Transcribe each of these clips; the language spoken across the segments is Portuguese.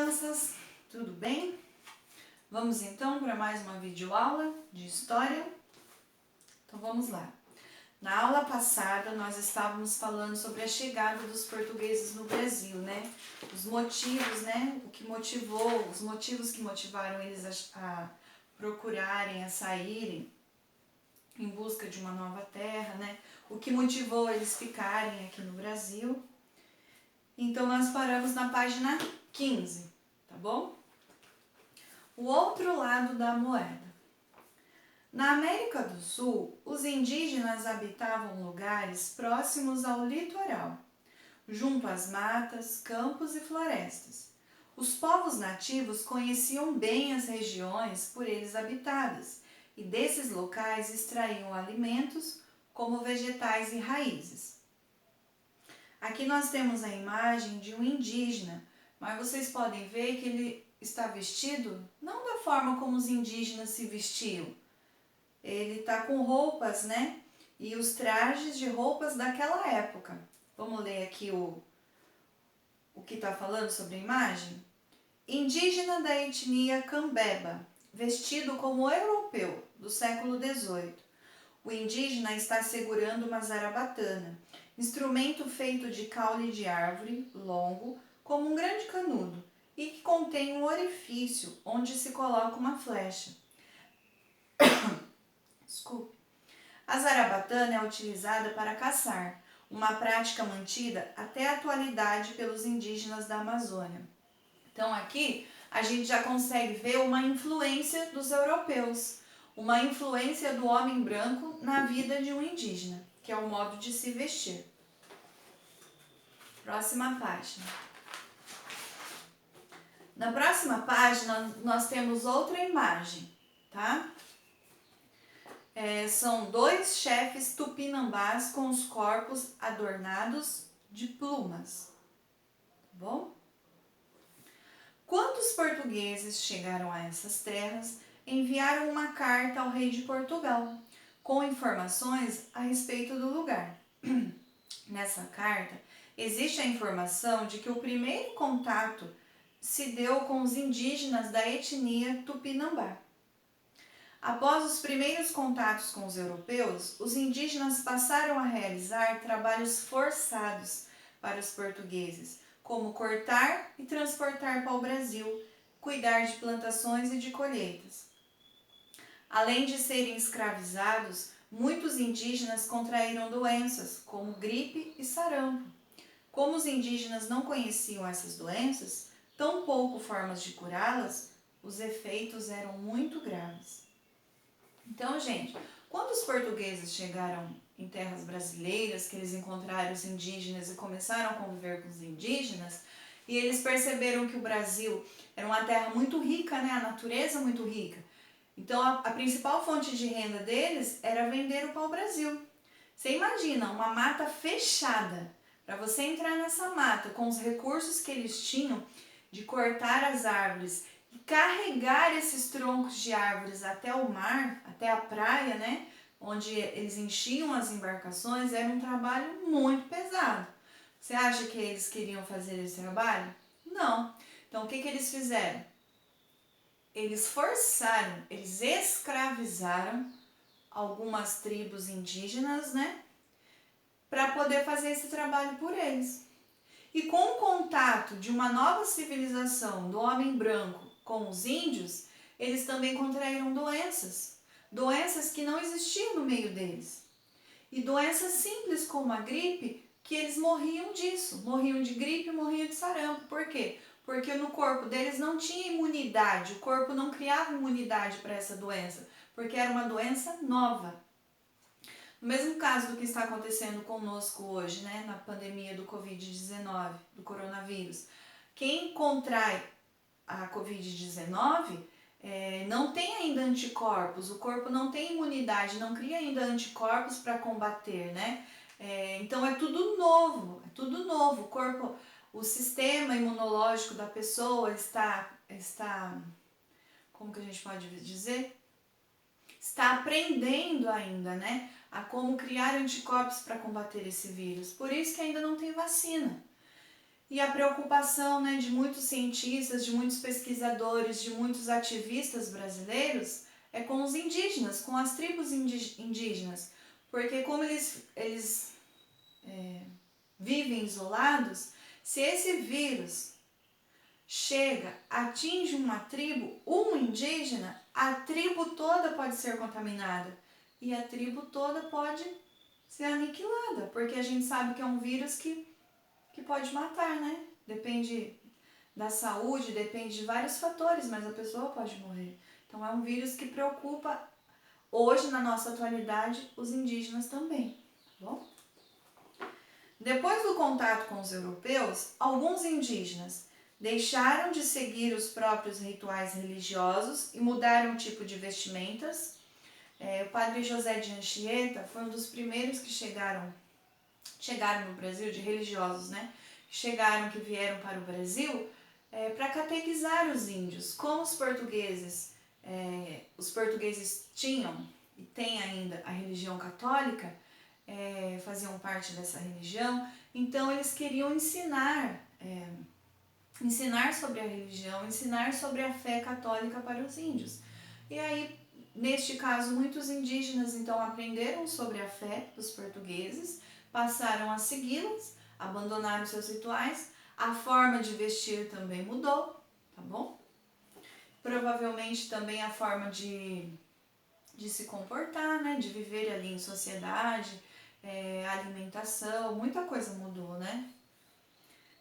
crianças, tudo bem? Vamos então para mais uma videoaula de história? Então vamos lá. Na aula passada nós estávamos falando sobre a chegada dos portugueses no Brasil, né? Os motivos, né? O que motivou, os motivos que motivaram eles a procurarem, a saírem em busca de uma nova terra, né? O que motivou eles ficarem aqui no Brasil. Então nós paramos na página 15, tá bom? O outro lado da moeda. Na América do Sul, os indígenas habitavam lugares próximos ao litoral, junto às matas, campos e florestas. Os povos nativos conheciam bem as regiões por eles habitadas e desses locais extraíam alimentos como vegetais e raízes. Aqui nós temos a imagem de um indígena, mas vocês podem ver que ele está vestido não da forma como os indígenas se vestiam. Ele está com roupas, né? E os trajes de roupas daquela época. Vamos ler aqui o que está falando sobre a imagem? Indígena da etnia Cambeba, vestido como europeu, do século XVIII. O indígena está segurando uma zarabatana, instrumento feito de caule de árvore, longo, como um grande canudo, e que contém um orifício onde se coloca uma flecha. Desculpe. A zarabatana é utilizada para caçar, uma prática mantida até a atualidade pelos indígenas da Amazônia. Então aqui a gente já consegue ver uma influência dos europeus, uma influência do homem branco na vida de um indígena, que é o modo de se vestir. Próxima página. Na próxima página nós temos outra imagem, tá? São dois chefes tupinambás com os corpos adornados de plumas, tá bom? Quando os portugueses chegaram a essas terras, enviaram uma carta ao rei de Portugal, com informações a respeito do lugar. Nessa carta, existe a informação de que o primeiro contato se deu com os indígenas da etnia Tupinambá. Após os primeiros contatos com os europeus, os indígenas passaram a realizar trabalhos forçados para os portugueses, como cortar e transportar para o Brasil, cuidar de plantações e de colheitas. Além de serem escravizados, muitos indígenas contraíram doenças, como gripe e sarampo. Como os indígenas não conheciam essas doenças, tampouco formas de curá-las, os efeitos eram muito graves. Então, gente, quando os portugueses chegaram em terras brasileiras, que eles encontraram os indígenas e começaram a conviver com os indígenas, e eles perceberam que o Brasil era uma terra muito rica, né? A natureza muito rica. Então, a principal fonte de renda deles era vender o pau-brasil. Você imagina uma mata fechada. Para você entrar nessa mata com os recursos que eles tinham de cortar as árvores e carregar esses troncos de árvores até o mar, até a praia, né? Onde eles enchiam as embarcações, era um trabalho muito pesado. Você acha que eles queriam fazer esse trabalho? Não. Então, o que eles fizeram? Eles forçaram, eles escravizaram algumas tribos indígenas, né? Para poder fazer esse trabalho por eles. E com o contato de uma nova civilização do homem branco com os índios, eles também contraíram doenças. Doenças que não existiam no meio deles. E doenças simples como a gripe, que eles morriam disso. Morriam de gripe, morriam de sarampo. Por quê? Porque no corpo deles não tinha imunidade. O corpo não criava imunidade para essa doença. Porque era uma doença nova. No mesmo caso do que está acontecendo conosco hoje, né, na pandemia do Covid-19, do coronavírus. Quem contrai a Covid-19 não tem ainda anticorpos, o corpo não tem imunidade, não cria ainda anticorpos para combater, né? Então é tudo novo, o corpo, o sistema imunológico da pessoa está, como que a gente pode dizer? Está aprendendo ainda, né? A como criar anticorpos para combater esse vírus. Por isso que ainda não tem vacina. E a preocupação, né, de muitos cientistas, de muitos pesquisadores, de muitos ativistas brasileiros é com os indígenas, com as tribos indígenas. Porque como eles vivem isolados, se esse vírus chega, atinge uma tribo, um indígena, a tribo toda pode ser contaminada e a tribo toda pode ser aniquilada, porque a gente sabe que é um vírus que pode matar, né? Depende da saúde, depende de vários fatores, mas a pessoa pode morrer. Então é um vírus que preocupa hoje, na nossa atualidade, os indígenas também, tá bom? Depois do contato com os europeus, alguns indígenas deixaram de seguir os próprios rituais religiosos e mudaram o tipo de vestimentas. O padre José de Anchieta foi um dos primeiros que chegaram no Brasil, de religiosos, né? Que vieram para o Brasil para catequizar os índios. Como os portugueses tinham e têm ainda a religião católica, faziam parte dessa religião, então eles queriam ensinar sobre a religião, ensinar sobre a fé católica para os índios. E aí, neste caso, muitos indígenas então aprenderam sobre a fé dos portugueses, passaram a segui-los, abandonaram seus rituais, a forma de vestir também mudou, tá bom? Provavelmente também a forma de se comportar, né? De viver ali em sociedade, alimentação, muita coisa mudou, né?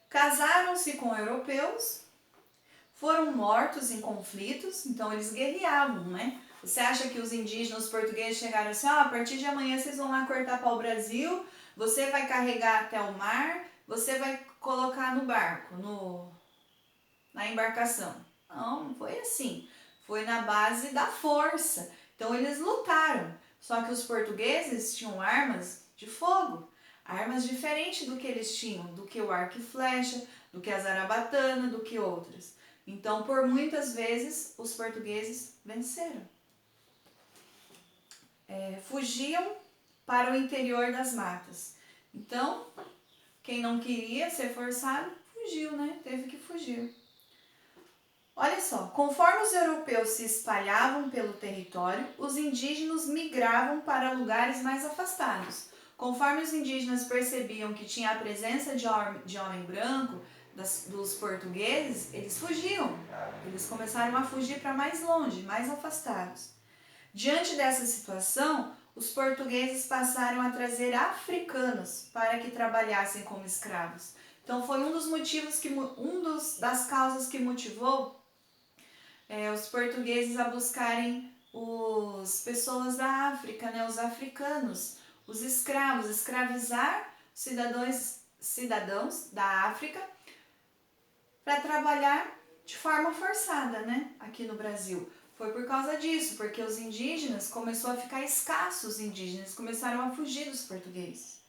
Casaram-se com europeus, foram mortos em conflitos, então eles guerreavam, né? Você acha que os indígenas, os portugueses chegaram assim, a partir de amanhã vocês vão lá cortar pau-brasil, você vai carregar até o mar, você vai colocar no barco, na embarcação. Não foi assim. Foi na base da força. Então eles lutaram. Só que os portugueses tinham armas de fogo. Armas diferentes do que eles tinham, do que o arco e flecha, do que a zarabatana, do que outras. Então, por muitas vezes, os portugueses venceram. Fugiam para o interior das matas. Então, quem não queria ser forçado, fugiu, né? Teve que fugir. Olha só, conforme os europeus se espalhavam pelo território, os indígenas migravam para lugares mais afastados. Conforme os indígenas percebiam que tinha a presença de homem branco, dos portugueses, eles fugiam. Eles começaram a fugir para mais longe, mais afastados. Diante dessa situação, os portugueses passaram a trazer africanos para que trabalhassem como escravos. Então foi um dos motivos das causas que motivou os portugueses a buscarem as pessoas da África, né, os africanos, os escravos, escravizar cidadãos da África para trabalhar de forma forçada, né, aqui no Brasil. Foi por causa disso, porque os indígenas, começou a ficar escassos, os indígenas começaram a fugir dos portugueses.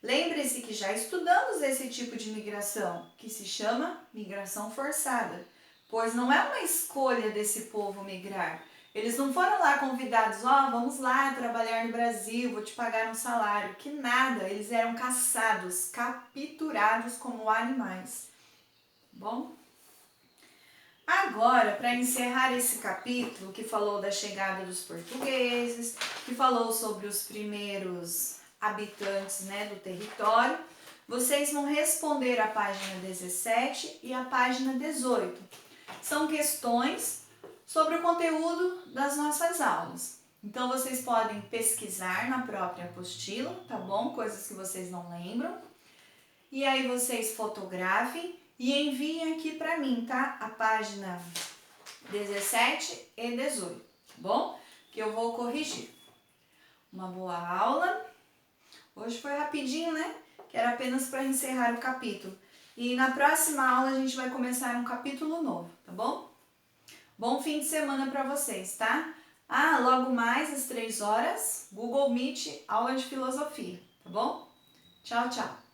Lembre-se que já estudamos esse tipo de migração, que se chama migração forçada, pois não é uma escolha desse povo migrar. Eles não foram lá convidados, vamos lá trabalhar no Brasil, vou te pagar um salário, que nada, eles eram caçados, capturados como animais. Bom? Agora, para encerrar esse capítulo que falou da chegada dos portugueses, que falou sobre os primeiros habitantes, né, do território, vocês vão responder a página 17 e a página 18. São questões sobre o conteúdo das nossas aulas. Então, vocês podem pesquisar na própria apostila, tá bom? Coisas que vocês não lembram. E aí vocês fotografem e enviem aqui para mim, tá? A página 17 e 18, tá bom? Que eu vou corrigir. Uma boa aula. Hoje foi rapidinho, né? Que era apenas para encerrar o capítulo. E na próxima aula a gente vai começar um capítulo novo, tá bom? Bom fim de semana para vocês, tá? Logo mais às 3 horas, Google Meet, aula de filosofia, tá bom? Tchau, tchau!